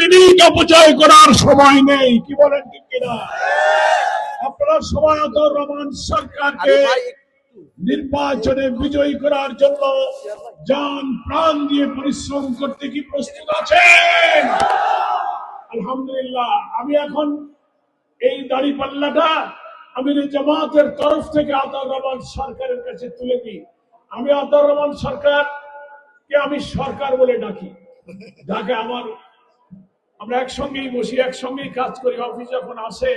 Minute অপচয় করার সময় নেই। কি বলেন ঠিক কিনা? আপনারা সবাই আতাউর রহমান সরকারকে নির্বাচনে বিজয়ী করার জন্য জান প্রাণ দিয়ে পরিশ্রম করতে কি প্রস্তুত আছেন? আলহামদুলিল্লাহ। আমি এখন এই দাড়িপাল্লাটা আমির জামাতের তরফ থেকে আতাউর রহমান সরকারের কাছে তুলে দিই। আমি আতাউর রহমান সরকারকে আমি সরকার বলে ডাকি। যাকে আমরা একসঙ্গেই বসি, একসঙ্গেই কাজ করি। অফিস যখন আসে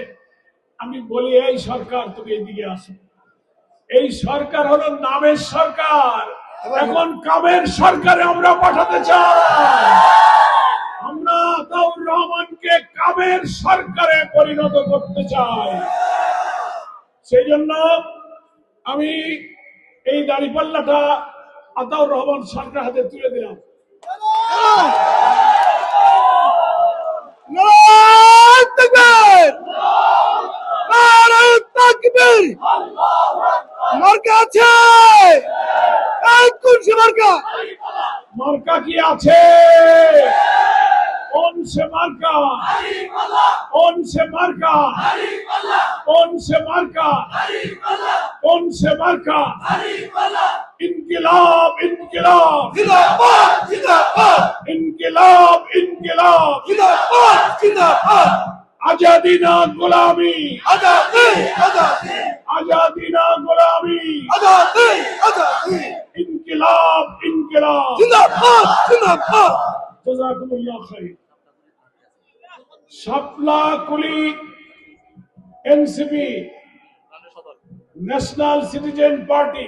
আমি বলি, এই সরকার তুমি এদিকে আসো। এই সরকার হলো নামের সরকার, এখন কামের সরকারে আমরা পাঠাতে চাই। আমরা আতাউর রহমানকে কামের সরকারে পরিণত করতে চাই। সেই জন্য আমি এই দাড়িপাল্লাটা আতাউর রহমান সরকার হাতে তুলে দিলাম। মার্কা কি আছে? कौन से मार्का? कौन से मार्का? कौन से मार्का? कौन से मार्का? इनकिलाब इनकिलाब जिंदाबाद जिंदाबाद इनकिलाब इनकिलाब जिंदाबाद जिंदाबाद आजादी ना गुलामी आजादी आजादी आजादी ना गुलामी आजादी आजादी इनकिलाब इनकिलाब जिंदाबाद जिंदाबाद जज़ाकुमुल्लाह खैर। শাপলা কুলি এনসিপি ন্যাশনাল সিটিজেন পার্টি,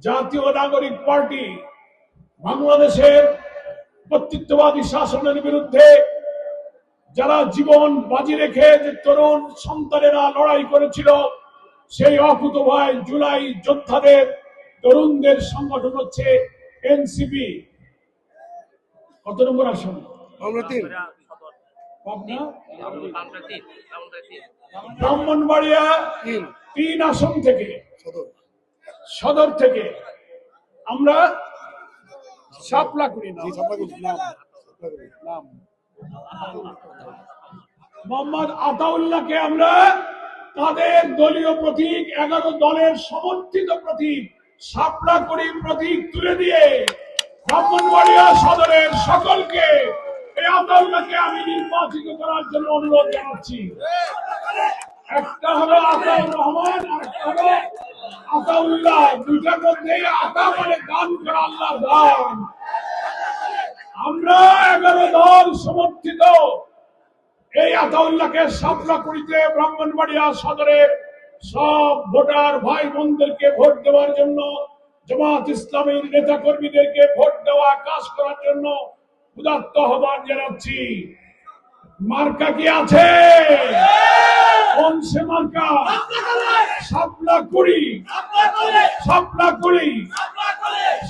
জাতীয় নাগরিক পার্টি বাংলাদেশের কর্তৃত্ববাদী শাসনের বিরুদ্ধে যারা জীবন বাজি রেখে যে তরুণ সন্তানেরা লড়াই করেছিল, সেই অকুতোভয় জুলাই যোদ্ধাদের তরুণদের সংগঠন হচ্ছে এনসিপি। কত নম্বর আসন? আমরা তিন। পাবনা ব্রাহ্মণবাড়িয়া 3 আসন থেকে, সদর থেকে আমরা শাপলা করি না। মোহাম্মদ আতাউল্লাহকে আমরা তাদের দলীয় প্রতীক, 11 দলের সমর্থিত প্রতীক শাপলা করি প্রতীক তুলে দিয়ে ব্রাহ্মণবাড়িয়া সদরের সকলকে এই আতাউল্লাহকে আমি নির্বাচিত করার জন্য অনুরোধ জানাচ্ছি। একটা হলো আতাউর রহমান, আর একটা হলো আতাউল্লাহ। দুইটার মধ্যে আতা মানে দান করা, আল্লাহ দান। আমরা 11 দল সমর্থিত এই আতাউল্লাহকে শাপলা করিতে ব্রাহ্মণবাড়িয়া সদরের সব ভোটার ভাই বোনদেরকে ভোট দেওয়ার জন্য, জামাত ইসলামীর নেতা কর্মীদেরকে ভোট দেওয়া কাজ করার জন্য উদাত্ত আহ্বান জানাচ্ছি। মার্কা কি আছে? কোন সে মার্কা? শাপলা কুড়ি, শাপলা কুড়ি,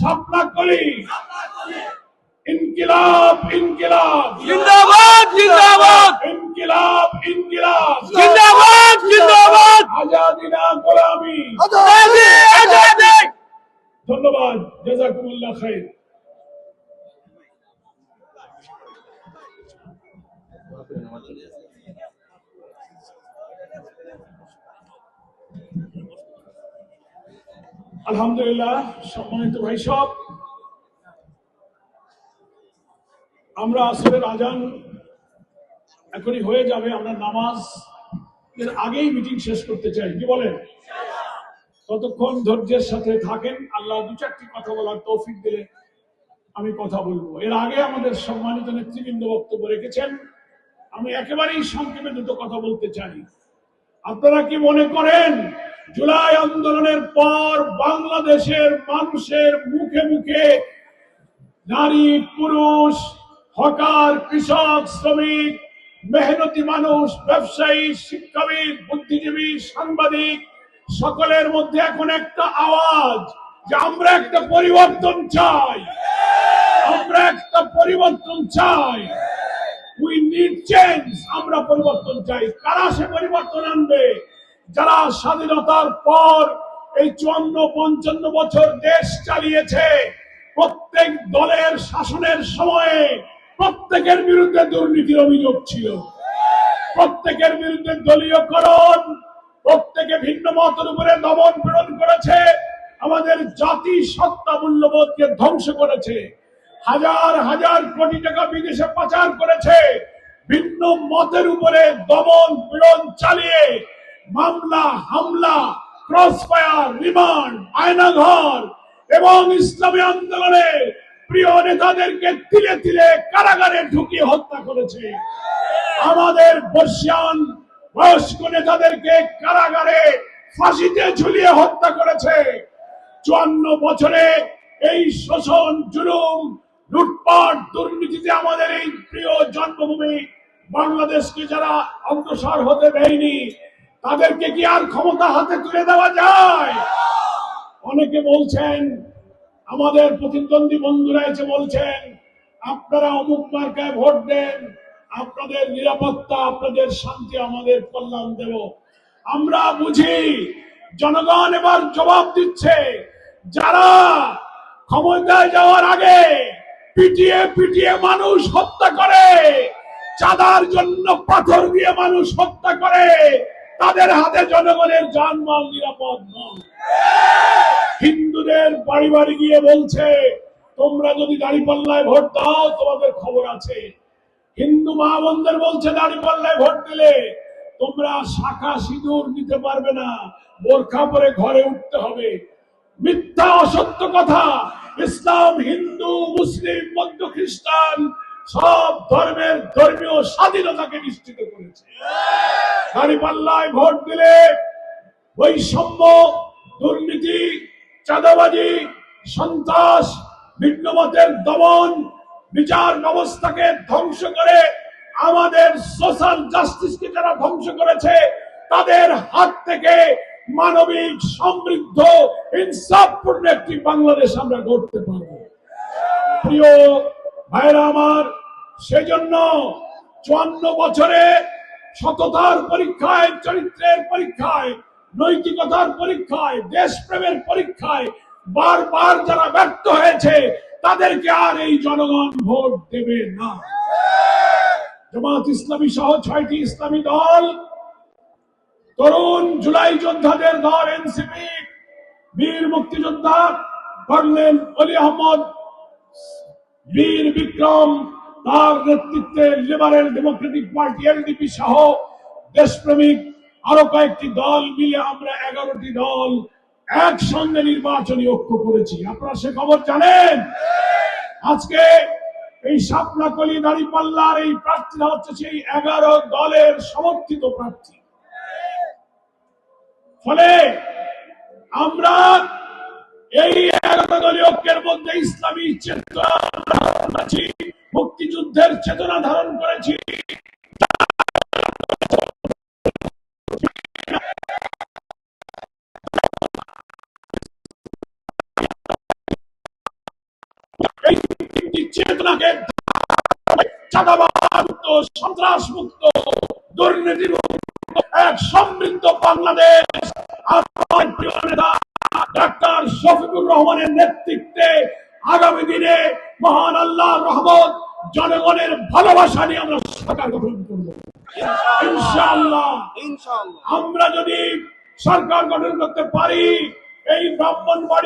শাপলা কুড়ি। ইনকিলাব ইনকিলাব जिंदाबाद जिंदाबाद ইনকিলাব ইনকিলাব जिंदाबाद जिंदाबाद আজাদি না গোলামি। आजादी आजादी। ধন্যবাদ। জাযাকুমুল্লাহ খাইর। আলহামদুলিল্লাহ। সম্মানিত ভাই সব, আমরা আসরের আজান এখনই হয়ে যাবে, আমরা নামাজ এর আগেই মিটিং শেষ করতে চাই। কি বলেন? ততক্ষণ ধৈর্যের সাথে থাকেন। আল্লাহ 2-4টি কথা বলার তৌফিক দিলে আমি কথা বলবো। এর আগে আমাদের সম্মানিত নেতৃবৃন্দ বক্তব্য রেখেছেন, আমি একেবারেই সংক্ষেপে 2টো কথা বলতে চাই। আপনারা কি মনে করেন জুলাই আন্দোলনের পর বাংলাদেশের মানুষের মুখে মুখে নারী পুরুষ, হকার, কৃষক, শ্রমিক, মেহনতি মানুষ, ব্যবসায়ী, শিক্ষাবিদ, বুদ্ধিজীবী, সাংবাদিক সকলের মধ্যে এখন একটা আওয়াজ যে আমরা একটা পরিবর্তন চাই, আমরা একটা পরিবর্তন চাই, উই নিড চেঞ্জ, আমরা পরিবর্তন চাই। কারা সে পরিবর্তন আনবে? যারা স্বাধীনতার পর এই 54-55 বছর দেশ চালিয়েছে, প্রত্যেক দলের শাসনের সময়ে প্রত্যেকের বিরুদ্ধে দুর্নীতির অভিযোগ ছিল, প্রত্যেকের বিরুদ্ধে দলীয়করণ, প্রত্যেকে ভিন্ন মতের উপরে দমন পীড়ন করেছে, আমাদের জাতি সত্তা মূল্যবোধকে ধ্বংস করেছে, হাজার হাজার কোটি টাকা বিদেশে পাচার করেছে, ভিন্ন মতের উপরে দমন পীড়ন চালিয়ে মামলা হামলা, ক্রস ফায়ার, রিমান্ড, আয়নাঘর এবং ইসলামী আন্দোলনে প্রিয় নেতাদেরকে তিলে তিলে কারাগারে ঢুকিয়ে হত্যা করেছে। আমাদের বর্ষিয়ান বয়স্ক নেতাদেরকে কারাগারে ফাঁসিতে ঝুলিয়ে হত্যা করেছে। 54 বছরে এই শোষণ, জুলুম, লুটপাট, দুর্নীতিতে আমাদের এই প্রিয় জন্মভূমি বাংলাদেশকে যারা অগ্রসর হতে দেয়নি, তাদেরকে কি আর ক্ষমতা হাতে তুলে দেওয়া যায়? অনেকে বলছেন, আমাদের প্রতিদ্বন্দ্বী বন্ধুরা এসে বলছেন, আপনারা অমুক মার্কায় ভোট দেন, আপনাদের নিরাপত্তা, আপনাদের শান্তি, আমাদের কল্যাণ দেব। আমরা বুঝি জনগণ এবার জবাব দিচ্ছে। যারা ক্ষমতায় যাওয়ার আগে পিটিয়ে পিটিয়ে মানুষ হত্যা করে, চাঁদার জন্য পাথর দিয়ে মানুষ হত্যা করে, তাদের হাতে জনগণের জানমাল নিরাপদ নয়। হিন্দুদের বাড়ি বাড়ি গিয়ে বলছে, তোমরা যদি দাঁড়িপাল্লায় ভোট দাও তোমাদের খবর আছে। হিন্দু মা বোনদের বলছে, দাঁড়িপাল্লায় ভোট দিলে তোমরা শাখা সিঁদুর নিতে পারবে না, বোরখা পরে ঘরে উঠতে হবে। মিথ্যা, অসত্য কথা। ইসলাম, হিন্দু, মুসলিম, বৌদ্ধ, খ্রিস্টান সব ধর্মের ধর্মীয় স্বাধীনতাকে নিশ্চিত করেছে। দাঁড়িপাল্লায় ভোট দিলে বৈষম্য, দুর্নীতি, চাঁদাবাজি, সন্ত্রাস, ভিন্নমতের দমন, বিচার ব্যবস্থাকে ধ্বংস করে আমাদের সোশ্যাল জাস্টিসকে যারা ধ্বংস করেছে, তাদের হাত থেকে মানবিক, সমৃদ্ধ, ইনসাফপূর্ণ একটি বাংলাদেশ আমরা গড়তে পারব। প্রিয় ভাইরা আমার, সেজন্য 54 বছরে সততার পরীক্ষায়, চরিত্রের পরীক্ষায়, নৈতিকতার পরীক্ষায়, দেশপ্রেমের পরীক্ষায় বারবার যারা ব্যর্থ হয়েছে, তাদেরকে আর এই জনগণ ভোট দেবে না। জামাত ইসলামী সহ 6টি ইসলামী দল, তরুণ জুলাই যোদ্ধাদের দল এনসিপি, বীর মুক্তিযোদ্ধা কর্নেল অলি আহমদ, বীর বিক্রম, তার নেতৃত্বে লিবারেল ডেমোক্রেটিক পার্টি এলডিপি সহ দেশপ্রেমিক আরো কয়েকটি দল মিলে আমরা 11টি দল একসঙ্গে নির্বাচনী ঐক্য করেছি। আপনারা সে খবর জানেন? আজকে এই শাপলাকলি দাঁড়িপাল্লার এই প্রার্থীরা হচ্ছে সেই 11 দলের সমর্থিত প্রার্থী। ফলে আমরা এই 11 দলীয় ঐক্যের মধ্যে ইসলামী চেতনা ধারণ করেছি, মুক্তিযুদ্ধের চেতনা ধারণ করেছি। এই চেতনাকে চাঁদাবাদ মুক্ত, সন্ত্রাস মুক্ত, দুর্নীতি মুক্ত এক সমৃদ্ধ বাংলাদেশ আমার প্রিয় নেতা ডাক্তার শফিকুর রহমানের নেতৃত্বে আগামী দিনে মহান আল্লাহর রহমত, জনগণের ভালোবাসা নিয়ে আমরা সরকার গঠন করব ইনশাআল্লাহ। আমরা যদি সরকার গঠন করতে পারি, এই ব্রাহ্মণবাড়িয়া